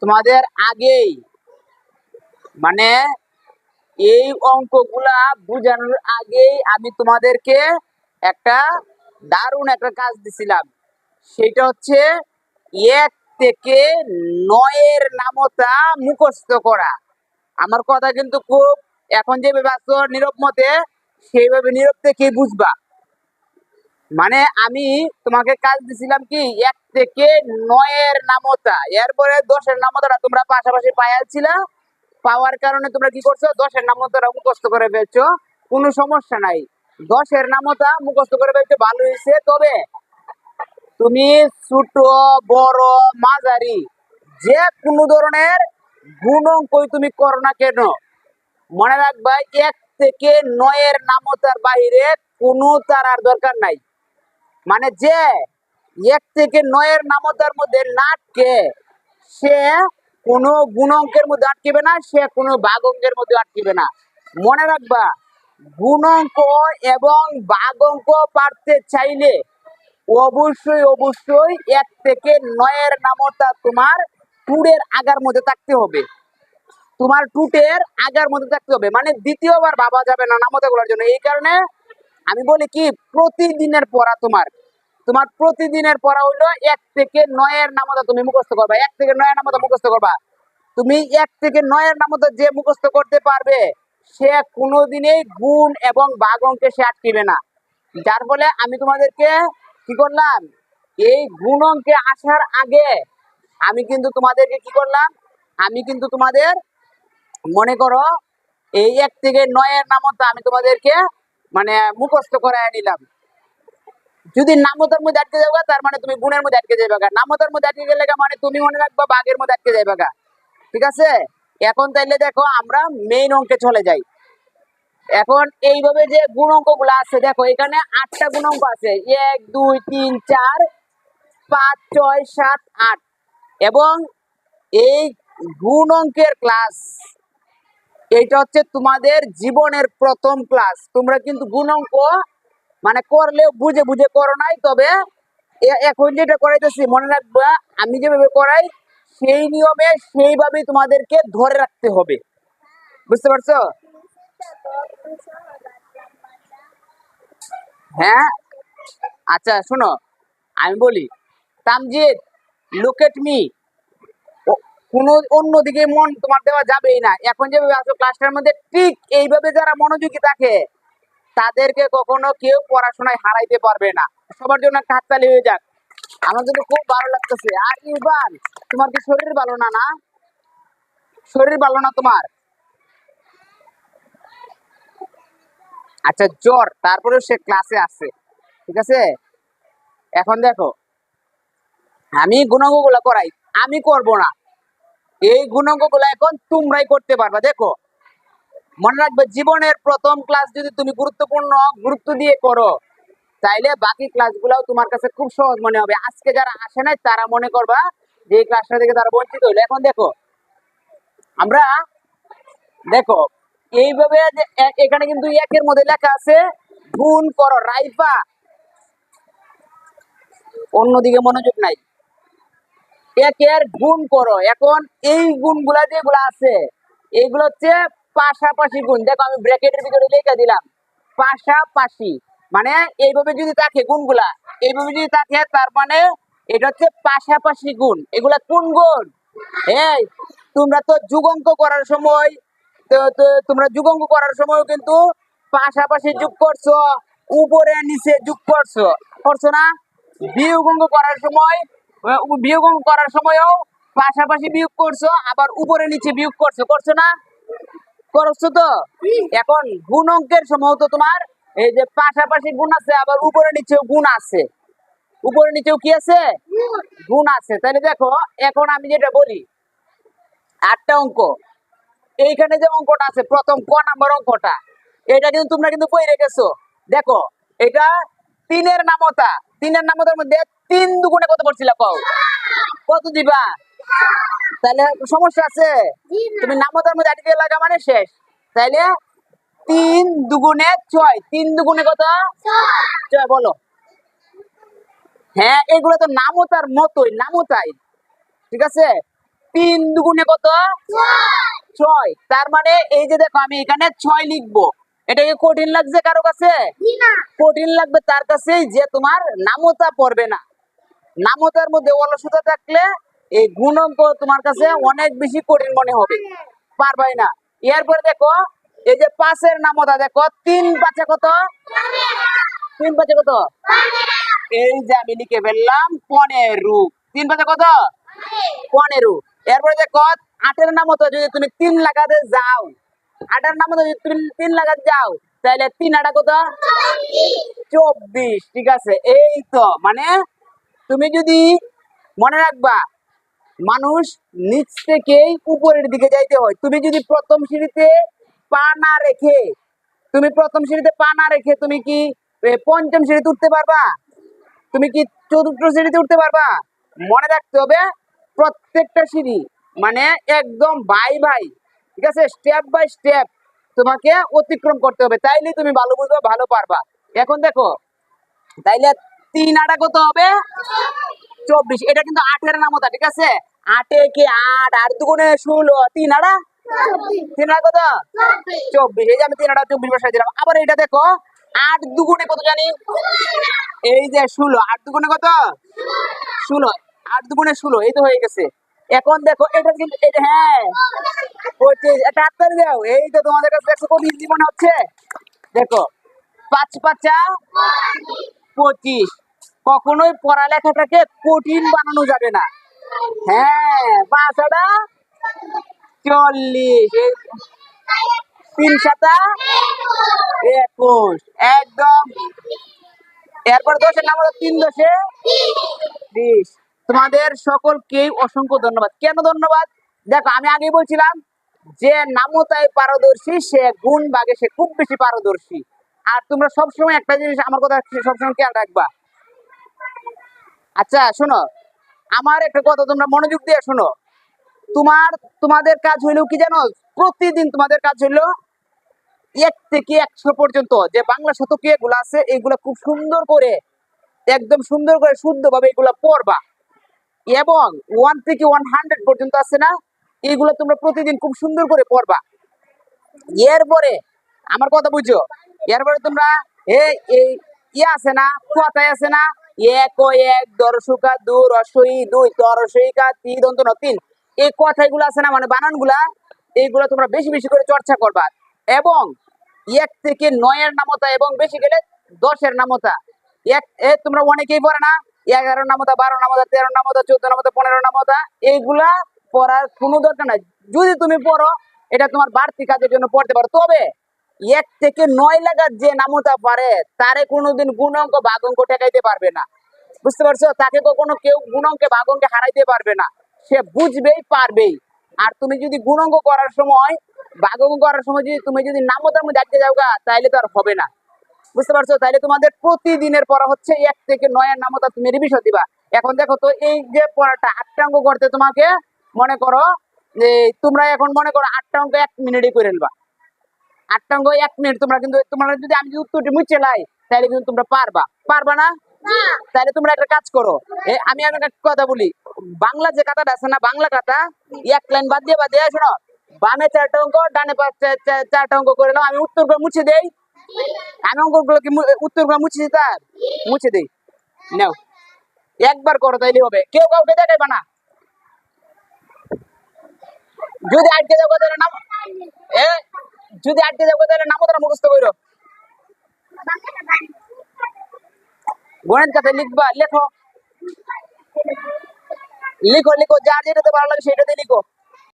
তোমাদের আগেই মানে এই অঙ্কগুলা বোঝানোর আগেই আমি তোমাদেরকে একটা দারুণ একটা কাজ দিছিলাম। সেটা হচ্ছে 1 থেকে 9-এর নামতা মুখস্থ করা। আমার কথা কিন্তু খুব এখন যেভাবে আছো নীরব মতে, সেইভাবে নীরব থেকে বুঝবা। মানে আমি তোমাকে কাজ দিছিলাম কি 1 থেকে 9-এর নামতা, এরপরে 10-এর নামতাটা তোমরা পাশাপাশি পাইয়াছিলা। পাওয়ার কারণে তোমরা কি করছো, 10-এর নামতা মুখস্থ করে ফেলছো, কোনো সমস্যা নাই। 10-এর নামতা মুখস্থ করে ফেলছো, ভালো হয়েছে। তবে তুমি ছোট বড় মাঝারি যে কোনো ধরনের গুণ অঙ্কই তুমি করো না কেন, মনে রাখবা 1 থেকে 9-এর নামতার বাইরে কোনো তারার দরকার নাই। মানে যে 1 থেকে 9-এর নামতার মধ্যে না আটকে, সে কোনো গুণ অঙ্কের মধ্যে আটকিবে না, সে কোনো ভাগ অঙ্কের মধ্যে আটকিবে না। মনে রাখবা, গুণ অঙ্ক এবং ভাগ অঙ্ক পারতে চাইলে অবশ্যই অবশ্যই 1 থেকে 9-এর নামতা তোমার টুরের আগার মধ্যে থাকতে হবে। তোমার টুটের আগার মধ্যে থাকতে হবে, মানে দ্বিতীয়বার ভাবা যাবে না নামতা গুলোর জন্য। এই কারণে আমি বলি কি, প্রতিদিনের পড়া তোমার তোমার প্রতিদিনের পড়া হইলো 1 থেকে 9-এর নামতা তুমি মুখস্থ করবা। 1 থেকে 9-এর নামতা মুখস্থ করবা। তুমি 1 থেকে 9-এর নামতা যে মুখস্থ করতে পারবে, সে কোনোদিনই গুণ এবং ভাগ অঙ্কে সে আটকিবে না। যার ফলে আমি তোমাদেরকে কি করলাম, এই গুণ অঙ্কে আসার আগে আমি কিন্তু তোমাদেরকে কি করলাম, আমি কিন্তু তোমাদের মনে করো এই 1 থেকে 9-এর নামতা আমি তোমাদেরকে মানে মুখস্থ করায় নিলাম। যদি নামতার মধ্যে আটকে যাবে, তার মানে তুমি গুণের মধ্যে আটকে যাবে। নামতার মধ্যে আটকে গেলে মানে তুমি মনে রাখবা ভাগের মধ্যে আটকে যাবে। ঠিক আছে? এখন তাইলে দেখো আমরা মেইন অঙ্কে চলে যাই। এখন এইভাবে যে গুণ অঙ্ক গুলো আছে, দেখো এখানে 8টা গুণ অঙ্ক আছে, 1 2 3 4 5 6 7 8। এবং এই গুণ অঙ্কের ক্লাস, এইটা হচ্ছে তোমাদের জীবনের প্রথম ক্লাস। তোমরা কিন্তু গুণ অঙ্ক মানে করলেও বুঝে বুঝে করো নাই। তবে এখন যেটা করাইতেছি মনে রাখবা, আমি যেভাবে করাই সেই নিয়মে সেইভাবেই তোমাদেরকে ধরে রাখতে হবে। বুঝতে পারছো? হ্যাঁ, আচ্ছা শোনো, আমি বলি, তামজিদ, লুক এট মি। কোনো অন্যদিকে মন তোমার দেওয়া যাবেই না। এখন যেভাবে আছো ক্লাসটার মধ্যে, ঠিক এইভাবে যারা মনোযোগী থাকে তাদেরকে কখনো কেউ পড়াশোনায় হারাইতে পারবে না। সবার জন্য একটা হাততালি হয়ে যাক। আমার কিন্তু খুব ভালো লাগতেছে। আর ইরফান, তোমার কি শরীর ভালো না? না, শরীর ভালো না তোমার? আচ্ছা, জ্বর, তারপরে সে ক্লাসে আছে। ঠিক আছে? এখন দেখো, আমি গুণাঙ্গ গুলা করাই, আমি করব না। এই গুণাঙ্গ গুলা এখন তোমরাই করতে পারবা। দেখো, মনে রাখবে, জীবনের প্রথম ক্লাস যদি তুমি গুরুত্ব দিয়ে করো, তাইলে বাকি ক্লাসগুলাও তোমার কাছে খুব সহজ মনে হবে। আজকে যারা আসে নাই তারা মনে করবা যে এই ক্লাসটা থেকে তারা বঞ্চিত হইলো। এখন দেখো, আমরা দেখো এইভাবে যে এখানে কিন্তু 1-এর মধ্যে লেখা আছে গুণ করো রাইফা, অন্যদিকে মনোযোগ নাই। 1-এর গুণ করো। এখন এই গুণগুলা যেগুলো আছে, এইগুলো হচ্ছে পাশাপাশি গুণ। দেখো আমি ব্র্যাকেটের ভিতরে লিখে দিলাম পাশাপাশি। মানে এইভাবে যদি থাকে গুণগুলা, এইভাবে যদি থাকে, তার মানে এটা হচ্ছে পাশাপাশি গুণ। এগুলা কোন গুণ? এই, তোমরা তো যুগ অঙ্ক করার সময়, তোমরা যুগ অঙ্ক করার সময় কিন্তু পাশাপাশি যোগ করছো, উপরে নিচে যোগ করছো, করছো না? বিয়োগ অঙ্ক করার সময়, বিয়োগ অঙ্ক করার সময়ও পাশাপাশি বিয়োগ করছো, আবার উপরে নিচে বিয়োগ করছো, করছো না? করছো তো। এখন গুণ অঙ্কের সময় তো তোমার এই যে পাশাপাশি গুণ আছে, আবার উপরে নিচেও গুণ আছে। উপরে নিচেও কি আছে? গুণ আছে। তাহলে দেখো, এখন আমি যেটা বলি, 8টা অঙ্ক, এইখানে যে অঙ্কটা আছে প্রথম ক নাম্বার অঙ্কটা, এটা কিন্তু তোমরা কিন্তু কই রেখেছো। দেখো, এটা 3-এর নামতা। 3-এর নামতার মধ্যে 3 দুগুণে কত পড়ছিল কও? কত দিবা? তাহলে সমস্যা আছে? তুমি নামতার মধ্যে আটকে লাগা মানে শেষ। তাইলে 3 দুগুণে 6। 3 দুগুণে কত? 6। বলো। হ্যাঁ, এগুলো তো নামতার মতোই, নামতাই। ঠিক আছে? তিন দুগুণে কত? ছয়। তার মানে এই যে দেখো আমি এখানে 6 লিখবো, এটাকে কঠিন লাগছে কারো কাছে? কঠিন লাগবে তার কাছে যে তোমার নামতা পড়বে না। নামতার মধ্যে অলসতা থাকলে এই গুণ অঙ্ক তোমার কাছে অনেক বেশি কঠিন মনে হবে, পারবাই না। এরপরে দেখো এই যে 5-এর নামতা দেখো, 3 5 কত? 3 5 কত? এই যে আমি লিখে ফেললাম 15। 3 5 কত? 15। এরপরে দেখো 8-এর নামতা যদি তুমি 3 লাগাতে যাও, 8-এর নামতা যদি তুমি 3 লাগাতে যাও, তাহলে 3 8 কত? 24। ঠিক আছে, এই তো মানে তুমি যদি মনে রাখবা মানুষ নিচ থেকেই উপরের দিকে যাইতে হয়। তুমি যদি প্রথম সিঁড়িতে পা না রেখে তুমি কি পঞ্চম সিঁড়িতে উঠতে পারবা? তুমি কি চতুর্থ সিঁড়িতে উঠতে পারবা? মনে রাখতে হবে প্রত্যেকটা সিঁড়ি মানে একদম বাই ভাই, ঠিক আছে, স্টেপ বাই স্টেপ তোমাকে অতিক্রম করতে হবে, তাইলে তুমি ভালো বুঝবে, ভালো পারবা। এখন দেখো তাইলে 3 8 কত হবে? 24। এটা কিন্তু 8-এর নামতা, ঠিক আছে। 8 কে 8, 8 দুগুণে 16, 3 8 3 8 কত? 24। এই যে আমি 3 8 24 বসাই দিলাম। আবার এটা দেখো 8 দুগুণে কত জানি? এই যে 16। 8 দুগুণে কত? 16। 8 দুগুণে 16, এই তো হয়ে গেছে। এখন দেখো এটা কিন্তু এটা, হ্যাঁ 25। এটা হাততালি দাও। এই তো তোমাদের কাছে দেখো কত ইজি মনে হচ্ছে। দেখো 5 5 25। কখনোই পড়ালেখাটাকে কঠিন বানানো যাবে না। হ্যাঁ 5 8 40, 3 7 21, একদম। এরপর 10-এর নাম হলো 3 10 20। তোমাদের সকলকেই অসংখ্য ধন্যবাদ। কেন ধন্যবাদ? দেখো আমি আগেই বলছিলাম যে নামতায় পারদর্শী সে গুণ ভাগে সে খুব বেশি পারদর্শী। আর তোমরা সবসময় একটা জিনিস আমার কথা সবসময় খেয়াল রাখবা। আচ্ছা শোনো, আমার একটা কথা তোমরা মনোযোগ দিয়ে শোনো। তোমাদের কাজ হইলো কি জানো? প্রতিদিন তোমাদের কাজ হইলো 1 থেকে 100 পর্যন্ত যে বাংলা শতকীয় গুলো আছে এইগুলা খুব সুন্দর করে, একদম সুন্দর করে শুদ্ধভাবে এগুলা পড়বা। এবং 1 থেকে 100 পর্যন্ত আছে না, এইগুলো তোমরা প্রতিদিন খুব সুন্দর করে পড়বা। এরপরে আমার কথা বুঝছো, এরপরে তোমরা এই ইয়ে আছে না, কথায় আছে না, এক ও এক, দর্শকা দু, রসই দুই, তরসইকা তি দন্ত ন তিন, এই কথাগুলো আছে না মানে বানানগুলা, এইগুলা তোমরা বেশি বেশি করে চর্চা করবা। এবং 1 থেকে 9-এর নামতা এবং বেশি গেলে 10-এর নামতা, তোমরা অনেকেই পড়ে না 11 নামতা, 12 নামতা, 13 নামতা, 14 নামতা, 15 নামতা, এইগুলা পড়ার কোনো দরকার নাই। যদি তুমি পড়ো এটা তোমার বাড়তি কাজের জন্য পড়তে পারো। তবে 1 থেকে 9 লাগার যে নামতা পারে তারে কোনোদিন গুণ অঙ্ক ভাগ অঙ্ক ঠেকাইতে পারবে না। বুঝতে পারছো? তাকে কখনো কেউ গুণ অঙ্কে ভাগ অঙ্কে হারাইতে পারবে না। সে বুঝবেই পারবেই। আর তুমি যদি গুণ অঙ্ক করার সময়, ভাগ অঙ্ক করার সময় যদি তুমি নামতার মধ্যে আটকে যাও গা, তাইলে তো আর হবে না। বুঝতে পারছো? তাইলে তোমাদের প্রতিদিনের পড়া হচ্ছে 1 থেকে 9-এর নামতা তুমি রিভিশন দিবা। এখন দেখো তো এই যে পড়াটা 8টা অঙ্ক করতে তোমাকে মনে করো যে তোমরা এখন মনে করো 8টা অঙ্ক 1 মিনিটে করে নেবা। 8টা অঙ্ক 1 মিনিট, তোমরা কিন্তু তোমরা যদি আমি যদি উত্তরটি মুছে লাই তাহলে কিন্তু তোমরা পারবা না। তাহলে তোমরা একটা কাজ করো, আমি একটা কথা বলি, বাংলা যে খাতাটা আছে না, বাংলা খাতা 1 লাইন বাদ দিয়ে শোনো, বামে 4টা অঙ্ক ডানে 4টা অঙ্ক করে নাও। আমি উত্তরগুলো মুছে দেই, আমি অঙ্কগুলো কি উত্তরগুলো মুছে দেই। নাও একবার করো তাইলে হবে, কেউ কাউকে দেখাইবা না। যদি আটকে যাবো তাহলে নাম যদি আটকে যাবো তাহলে নামতা মুখস্থ করো। গণিত খাতায় লিখবা, লেখো লিখো লিখো, যার যেটাতে ভালো লাগে সেটাতে লিখো।